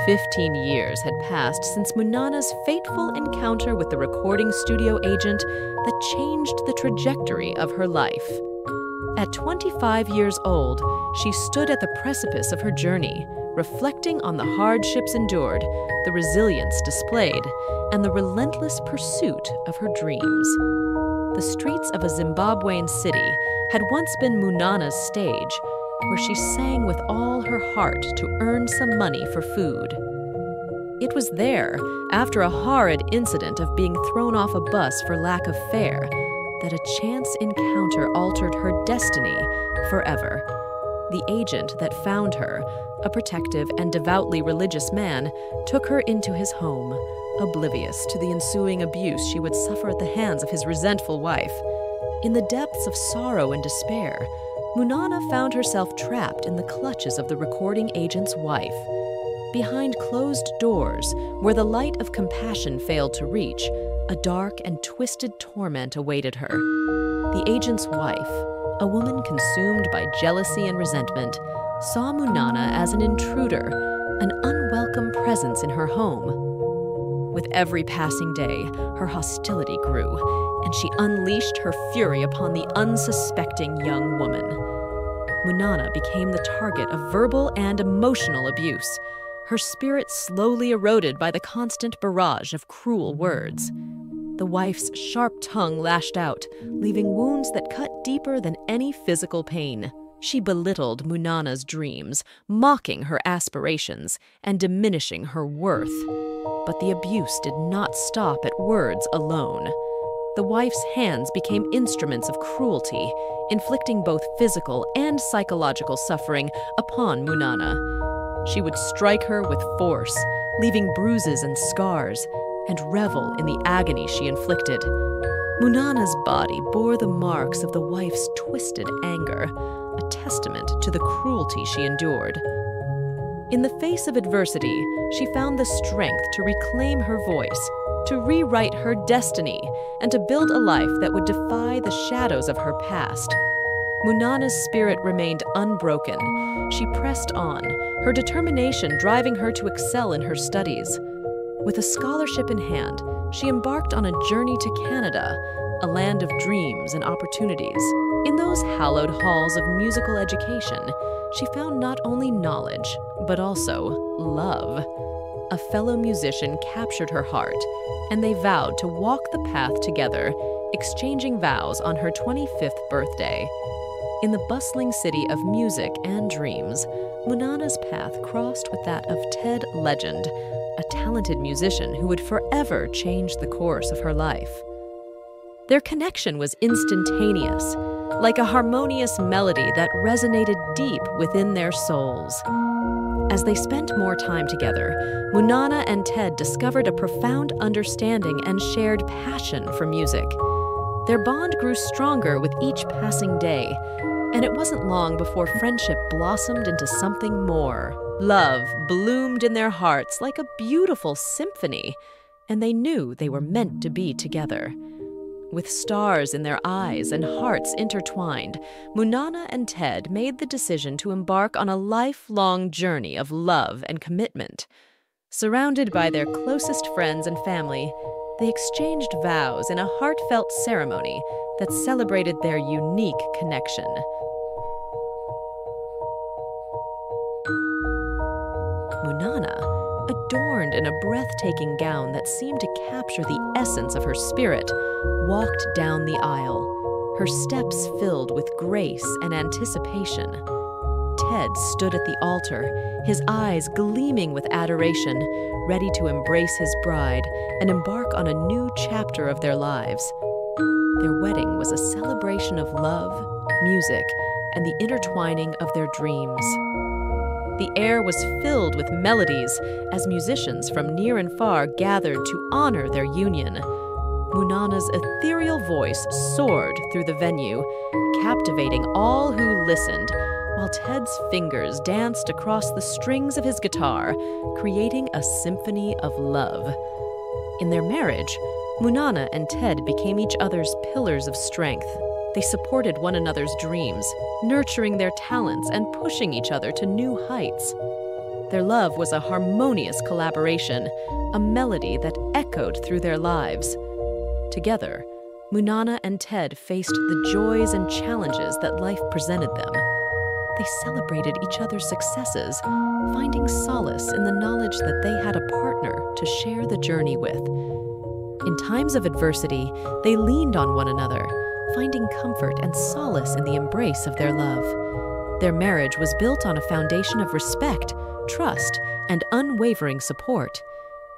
"15 years had passed since Munana's fateful encounter with the recording studio agent that changed the trajectory of her life. At 25 years old, she stood at the precipice of her journey, reflecting on the hardships endured, the resilience displayed, and the relentless pursuit of her dreams. The streets of a Zimbabwean city had once been Munana's stage, where she sang with all her heart to earn some money for food. It was there, after a horrid incident of being thrown off a bus for lack of fare, that a chance encounter altered her destiny forever. The agent that found her, a protective and devoutly religious man, took her into his home, oblivious to the ensuing abuse she would suffer at the hands of his resentful wife. In the depths of sorrow and despair, Munana found herself trapped in the clutches of the recording agent's wife. Behind closed doors, where the light of compassion failed to reach, a dark and twisted torment awaited her. The agent's wife, a woman consumed by jealousy and resentment, saw Munana as an intruder, an unwelcome presence in her home. With every passing day, her hostility grew, and she unleashed her fury upon the unsuspecting young woman. Munana became the target of verbal and emotional abuse, her spirit slowly eroded by the constant barrage of cruel words. The wife's sharp tongue lashed out, leaving wounds that cut deeper than any physical pain. She belittled Munana's dreams, mocking her aspirations and diminishing her worth. But the abuse did not stop at words alone. The wife's hands became instruments of cruelty, inflicting both physical and psychological suffering upon Munana. She would strike her with force, leaving bruises and scars, and revel in the agony she inflicted. Munana's body bore the marks of the wife's twisted anger, a testament to the cruelty she endured. In the face of adversity, she found the strength to reclaim her voice, to rewrite her destiny, and to build a life that would defy the shadows of her past. Munana's spirit remained unbroken. She pressed on, her determination driving her to excel in her studies. With a scholarship in hand, she embarked on a journey to Canada, a land of dreams and opportunities. In those hallowed halls of musical education, she found not only knowledge, but also love. A fellow musician captured her heart, and they vowed to walk the path together, exchanging vows on her 25th birthday. In the bustling city of music and dreams, Munana's path crossed with that of Ted Legend, a talented musician who would forever change the course of her life. Their connection was instantaneous, like a harmonious melody that resonated deep within their souls. As they spent more time together, Munana and Ted discovered a profound understanding and shared passion for music. Their bond grew stronger with each passing day, and it wasn't long before friendship blossomed into something more. Love bloomed in their hearts like a beautiful symphony, and they knew they were meant to be together. With stars in their eyes and hearts intertwined, Munana and Ted made the decision to embark on a lifelong journey of love and commitment. Surrounded by their closest friends and family, they exchanged vows in a heartfelt ceremony that celebrated their unique connection. Munana, adorned in a breathtaking gown that seemed to capture the essence of her spirit, walked down the aisle, her steps filled with grace and anticipation. Ted stood at the altar, his eyes gleaming with adoration, ready to embrace his bride and embark on a new chapter of their lives. Their wedding was a celebration of love, music, and the intertwining of their dreams. The air was filled with melodies as musicians from near and far gathered to honor their union. Munana's ethereal voice soared through the venue, captivating all who listened, while Ted's fingers danced across the strings of his guitar, creating a symphony of love. In their marriage, Munana and Ted became each other's pillars of strength. They supported one another's dreams, nurturing their talents and pushing each other to new heights. Their love was a harmonious collaboration, a melody that echoed through their lives. Together, Munana and Ted faced the joys and challenges that life presented them. They celebrated each other's successes, finding solace in the knowledge that they had a partner to share the journey with. In times of adversity, they leaned on one another, finding comfort and solace in the embrace of their love. Their marriage was built on a foundation of respect, trust, and unwavering support.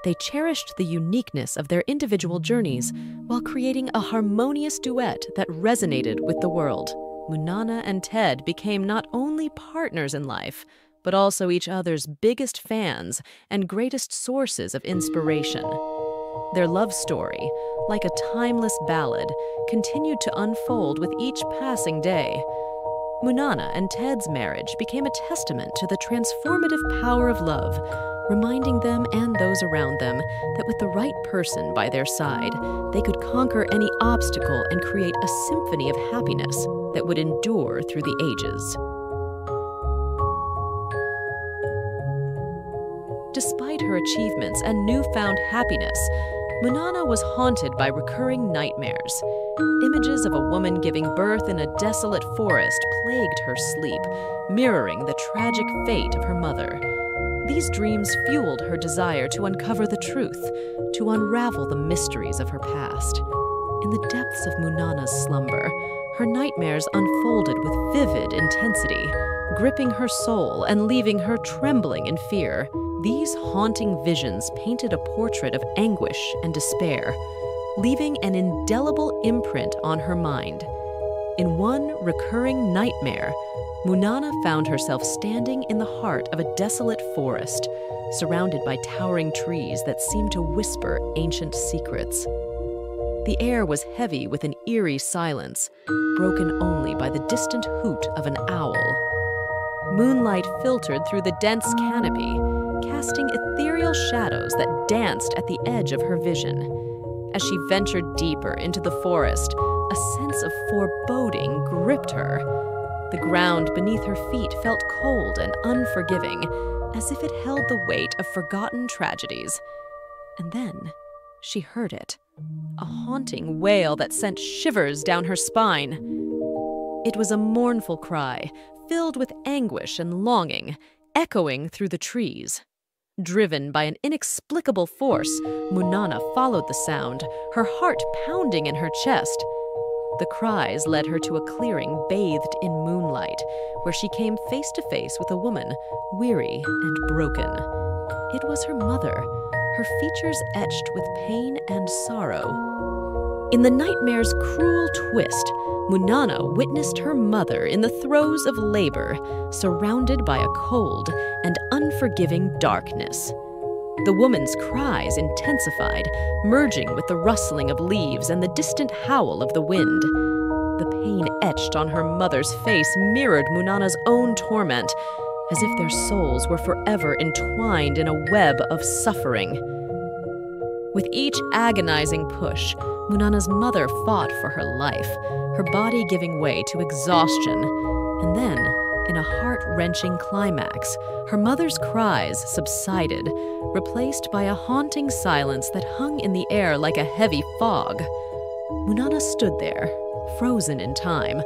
They cherished the uniqueness of their individual journeys while creating a harmonious duet that resonated with the world. Munana and Ted became not only partners in life, but also each other's biggest fans and greatest sources of inspiration. Their love story, like a timeless ballad, continued to unfold with each passing day. Munana and Ted's marriage became a testament to the transformative power of love, reminding them and those around them that with the right person by their side, they could conquer any obstacle and create a symphony of happiness that would endure through the ages. Despite her achievements and newfound happiness, Munana was haunted by recurring nightmares. Images of a woman giving birth in a desolate forest plagued her sleep, mirroring the tragic fate of her mother. These dreams fueled her desire to uncover the truth, to unravel the mysteries of her past. In the depths of Munana's slumber, her nightmares unfolded with vivid intensity, gripping her soul and leaving her trembling in fear. These haunting visions painted a portrait of anguish and despair, leaving an indelible imprint on her mind. In one recurring nightmare, Munana found herself standing in the heart of a desolate forest, surrounded by towering trees that seemed to whisper ancient secrets. The air was heavy with an eerie silence, broken only by the distant hoot of an owl. Moonlight filtered through the dense canopy, casting ethereal shadows that danced at the edge of her vision. As she ventured deeper into the forest, a sense of foreboding gripped her. The ground beneath her feet felt cold and unforgiving, as if it held the weight of forgotten tragedies. And then she heard it, a haunting wail that sent shivers down her spine. It was a mournful cry, filled with anguish and longing, echoing through the trees. Driven by an inexplicable force, Munana followed the sound, her heart pounding in her chest. The cries led her to a clearing bathed in moonlight, where she came face to face with a woman, weary and broken. It was her mother, her features etched with pain and sorrow. In the nightmare's cruel twist, Munana witnessed her mother in the throes of labor, surrounded by a cold and unforgiving darkness. The woman's cries intensified, merging with the rustling of leaves and the distant howl of the wind. The pain etched on her mother's face mirrored Munana's own torment, as if their souls were forever entwined in a web of suffering. With each agonizing push, Munana's mother fought for her life, her body giving way to exhaustion. And then, in a heart-wrenching climax, her mother's cries subsided, replaced by a haunting silence that hung in the air like a heavy fog. Munana stood there, frozen in time,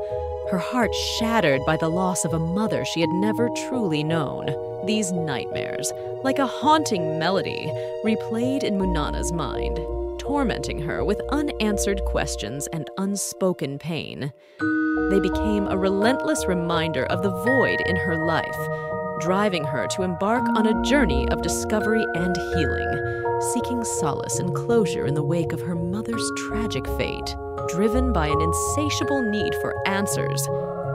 her heart shattered by the loss of a mother she had never truly known. These nightmares, like a haunting melody, replayed in Munana's mind, tormenting her with unanswered questions and unspoken pain. They became a relentless reminder of the void in her life, driving her to embark on a journey of discovery and healing, seeking solace and closure in the wake of her mother's tragic fate. Driven by an insatiable need for answers,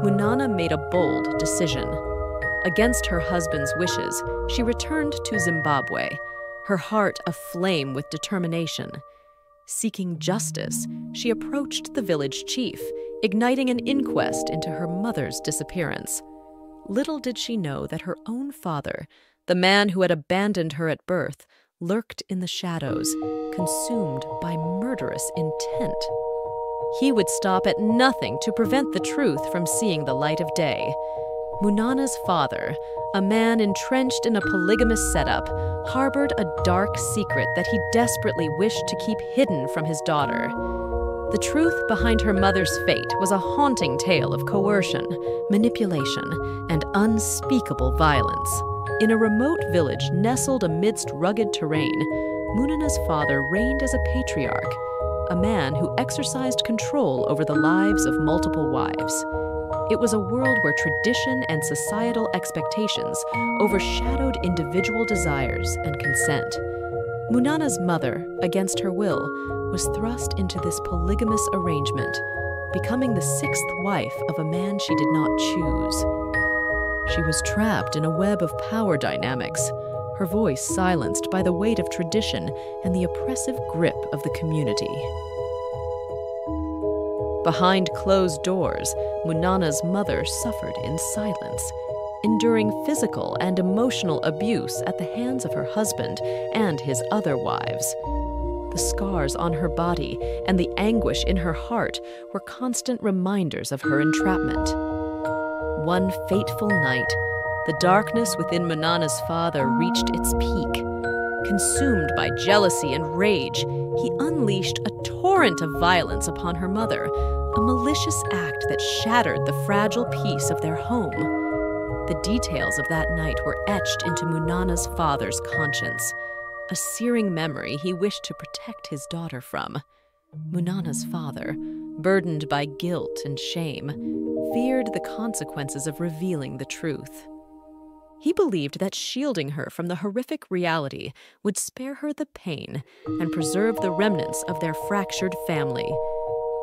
Munana made a bold decision. Against her husband's wishes, she returned to Zimbabwe, her heart aflame with determination. Seeking justice, she approached the village chief, igniting an inquest into her mother's disappearance. Little did she know that her own father, the man who had abandoned her at birth, lurked in the shadows, consumed by murderous intent. He would stop at nothing to prevent the truth from seeing the light of day. Munana's father, a man entrenched in a polygamous setup, harbored a dark secret that he desperately wished to keep hidden from his daughter. The truth behind her mother's fate was a haunting tale of coercion, manipulation, and unspeakable violence. In a remote village nestled amidst rugged terrain, Munana's father reigned as a patriarch, a man who exercised control over the lives of multiple wives. It was a world where tradition and societal expectations overshadowed individual desires and consent. Munana's mother, against her will, was thrust into this polygamous arrangement, becoming the sixth wife of a man she did not choose. She was trapped in a web of power dynamics, her voice silenced by the weight of tradition and the oppressive grip of the community. Behind closed doors, Munana's mother suffered in silence, enduring physical and emotional abuse at the hands of her husband and his other wives. The scars on her body and the anguish in her heart were constant reminders of her entrapment. One fateful night, the darkness within Munana's father reached its peak. Consumed by jealousy and rage, he unleashed a torrent of violence upon her mother, a malicious act that shattered the fragile peace of their home. The details of that night were etched into Munana's father's conscience, a searing memory he wished to protect his daughter from. Munana's father, burdened by guilt and shame, feared the consequences of revealing the truth. He believed that shielding her from the horrific reality would spare her the pain and preserve the remnants of their fractured family.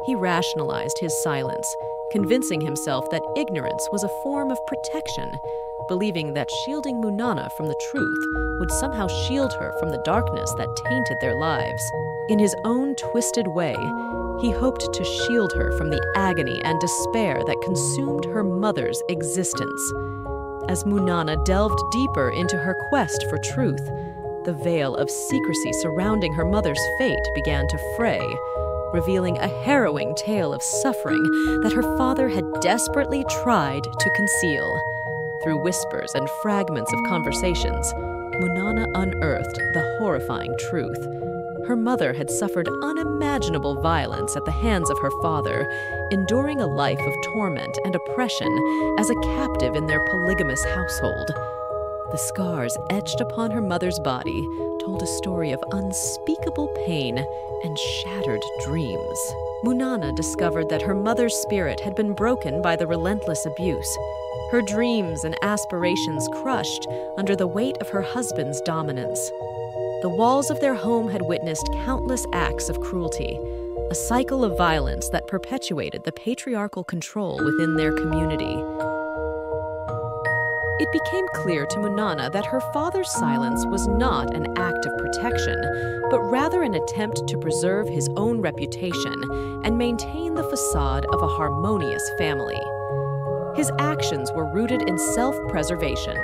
He rationalized his silence, convincing himself that ignorance was a form of protection, believing that shielding Munana from the truth would somehow shield her from the darkness that tainted their lives. In his own twisted way, he hoped to shield her from the agony and despair that consumed her mother's existence. As Munana delved deeper into her quest for truth, the veil of secrecy surrounding her mother's fate began to fray, revealing a harrowing tale of suffering that her father had desperately tried to conceal. Through whispers and fragments of conversations, Munana unearthed the horrifying truth. Her mother had suffered unimaginable violence at the hands of her father, enduring a life of torment and oppression as a captive in their polygamous household. The scars etched upon her mother's body told a story of unspeakable pain and shattered dreams. Munana discovered that her mother's spirit had been broken by the relentless abuse, her dreams and aspirations crushed under the weight of her husband's dominance. The walls of their home had witnessed countless acts of cruelty, a cycle of violence that perpetuated the patriarchal control within their community. It became clear to Munana that her father's silence was not an act of protection, but rather an attempt to preserve his own reputation and maintain the facade of a harmonious family. His actions were rooted in self-preservation,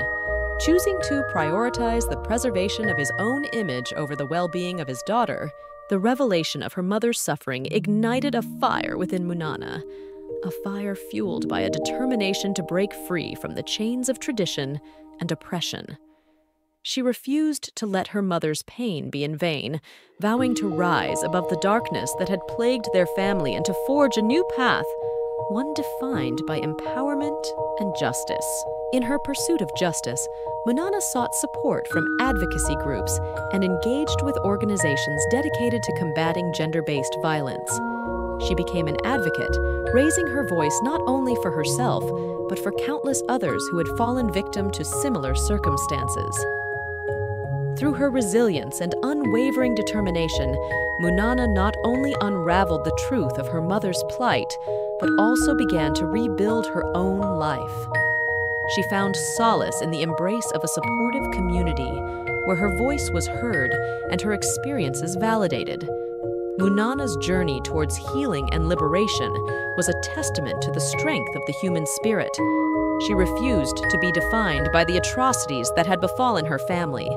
choosing to prioritize the preservation of his own image over the well-being of his daughter. The revelation of her mother's suffering ignited a fire within Munana, a fire fueled by a determination to break free from the chains of tradition and oppression. She refused to let her mother's pain be in vain, vowing to rise above the darkness that had plagued their family and to forge a new path, one defined by empowerment and justice. In her pursuit of justice, Munana sought support from advocacy groups and engaged with organizations dedicated to combating gender-based violence. She became an advocate, raising her voice not only for herself, but for countless others who had fallen victim to similar circumstances. Through her resilience and unwavering determination, Munana not only unraveled the truth of her mother's plight, but also began to rebuild her own life. She found solace in the embrace of a supportive community, where her voice was heard and her experiences validated. Munana's journey towards healing and liberation was a testament to the strength of the human spirit. She refused to be defined by the atrocities that had befallen her family,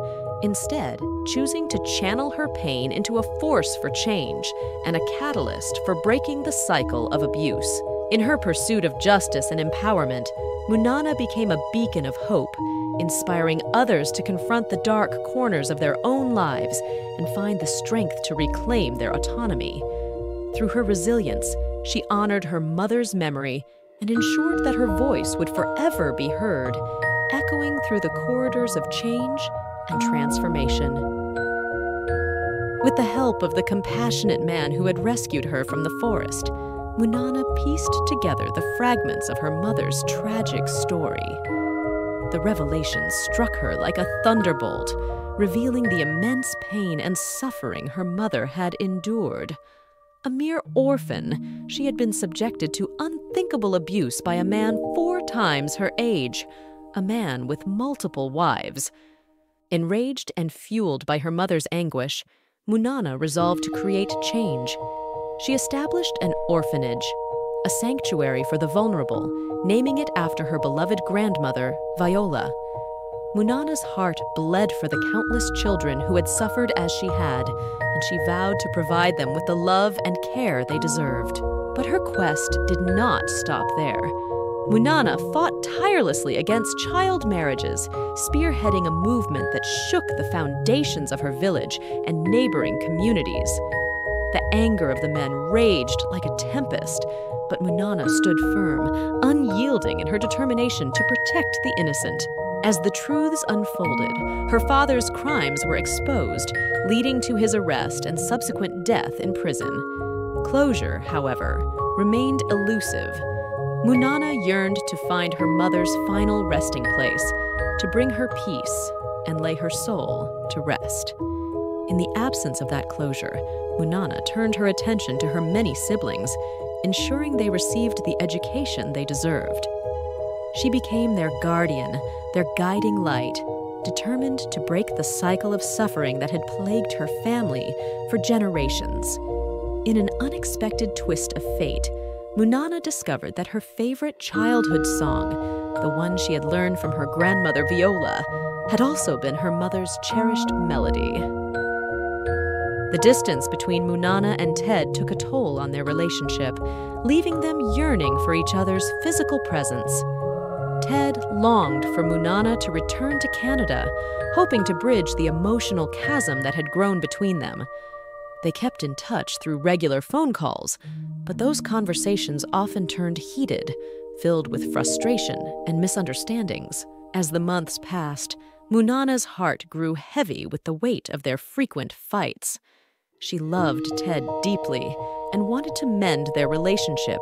instead choosing to channel her pain into a force for change and a catalyst for breaking the cycle of abuse. In her pursuit of justice and empowerment, Munana became a beacon of hope, inspiring others to confront the dark corners of their own lives and find the strength to reclaim their autonomy. Through her resilience, she honored her mother's memory and ensured that her voice would forever be heard, echoing through the corridors of change and transformation. With the help of the compassionate man who had rescued her from the forest, Munana pieced together the fragments of her mother's tragic story. The revelation struck her like a thunderbolt, revealing the immense pain and suffering her mother had endured. A mere orphan, she had been subjected to unthinkable abuse by a man 4 times her age, a man with multiple wives. Enraged and fueled by her mother's anguish, Munana resolved to create change. She established an orphanage, a sanctuary for the vulnerable, naming it after her beloved grandmother, Viola. Munana's heart bled for the countless children who had suffered as she had, and she vowed to provide them with the love and care they deserved. But her quest did not stop there. Munana fought tirelessly against child marriages, spearheading a movement that shook the foundations of her village and neighboring communities. The anger of the men raged like a tempest, but Munana stood firm, unyielding in her determination to protect the innocent. As the truths unfolded, her father's crimes were exposed, leading to his arrest and subsequent death in prison. Closure, however, remained elusive. Munana yearned to find her mother's final resting place, to bring her peace and lay her soul to rest. In the absence of that closure, Munana turned her attention to her many siblings, ensuring they received the education they deserved. She became their guardian, their guiding light, determined to break the cycle of suffering that had plagued her family for generations. In an unexpected twist of fate, Munana discovered that her favorite childhood song, the one she had learned from her grandmother Viola, had also been her mother's cherished melody. The distance between Munana and Ted took a toll on their relationship, leaving them yearning for each other's physical presence. Ted longed for Munana to return to Canada, hoping to bridge the emotional chasm that had grown between them. They kept in touch through regular phone calls, but those conversations often turned heated, filled with frustration and misunderstandings. As the months passed, Munana's heart grew heavy with the weight of their frequent fights. She loved Ted deeply and wanted to mend their relationship,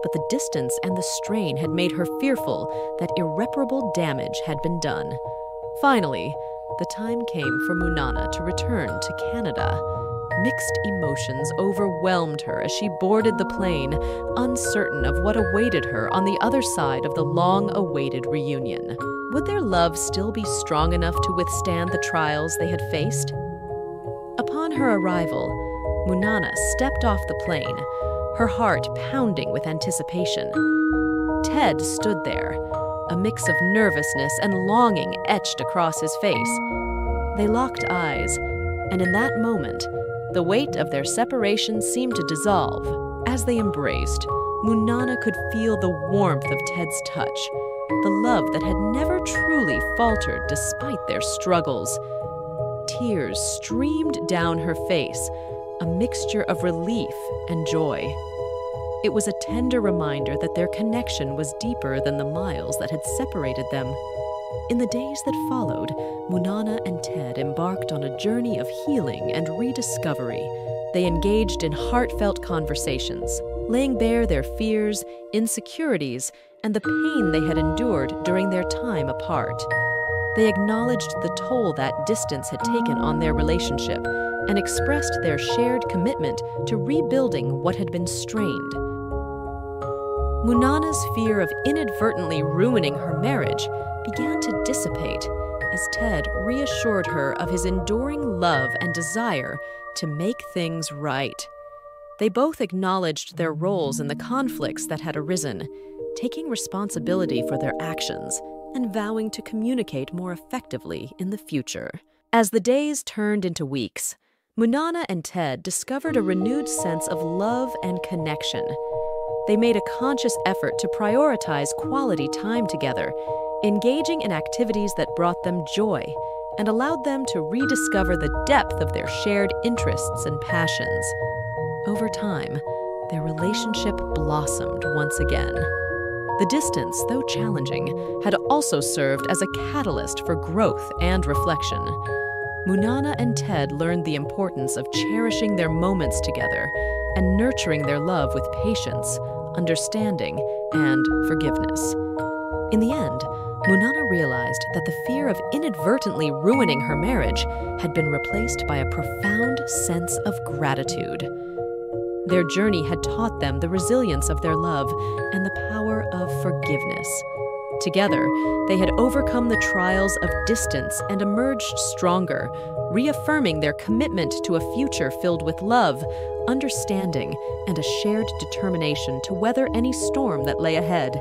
but the distance and the strain had made her fearful that irreparable damage had been done. Finally, the time came for Munana to return to Canada. Mixed emotions overwhelmed her as she boarded the plane, uncertain of what awaited her on the other side of the long-awaited reunion. Would their love still be strong enough to withstand the trials they had faced? Upon her arrival, Munana stepped off the plane, her heart pounding with anticipation. Ted stood there, a mix of nervousness and longing etched across his face. They locked eyes, and in that moment, the weight of their separation seemed to dissolve. As they embraced, Munana could feel the warmth of Ted's touch, the love that had never truly faltered despite their struggles. Tears streamed down her face, a mixture of relief and joy. It was a tender reminder that their connection was deeper than the miles that had separated them. In the days that followed, Munana and Ted embarked on a journey of healing and rediscovery. They engaged in heartfelt conversations, laying bare their fears, insecurities, and the pain they had endured during their time apart. They acknowledged the toll that distance had taken on their relationship and expressed their shared commitment to rebuilding what had been strained. Munana's fear of inadvertently ruining her marriage began to dissipate as Ted reassured her of his enduring love and desire to make things right. They both acknowledged their roles in the conflicts that had arisen. taking responsibility for their actions and vowing to communicate more effectively in the future. As the days turned into weeks, Munana and Ted discovered a renewed sense of love and connection. They made a conscious effort to prioritize quality time together, engaging in activities that brought them joy and allowed them to rediscover the depth of their shared interests and passions. Over time, their relationship blossomed once again. The distance, though challenging, had also served as a catalyst for growth and reflection. Munana and Ted learned the importance of cherishing their moments together and nurturing their love with patience, understanding, and forgiveness. In the end, Munana realized that the fear of inadvertently ruining her marriage had been replaced by a profound sense of gratitude. Their journey had taught them the resilience of their love and the power of forgiveness. Together, they had overcome the trials of distance and emerged stronger, reaffirming their commitment to a future filled with love, understanding, and a shared determination to weather any storm that lay ahead.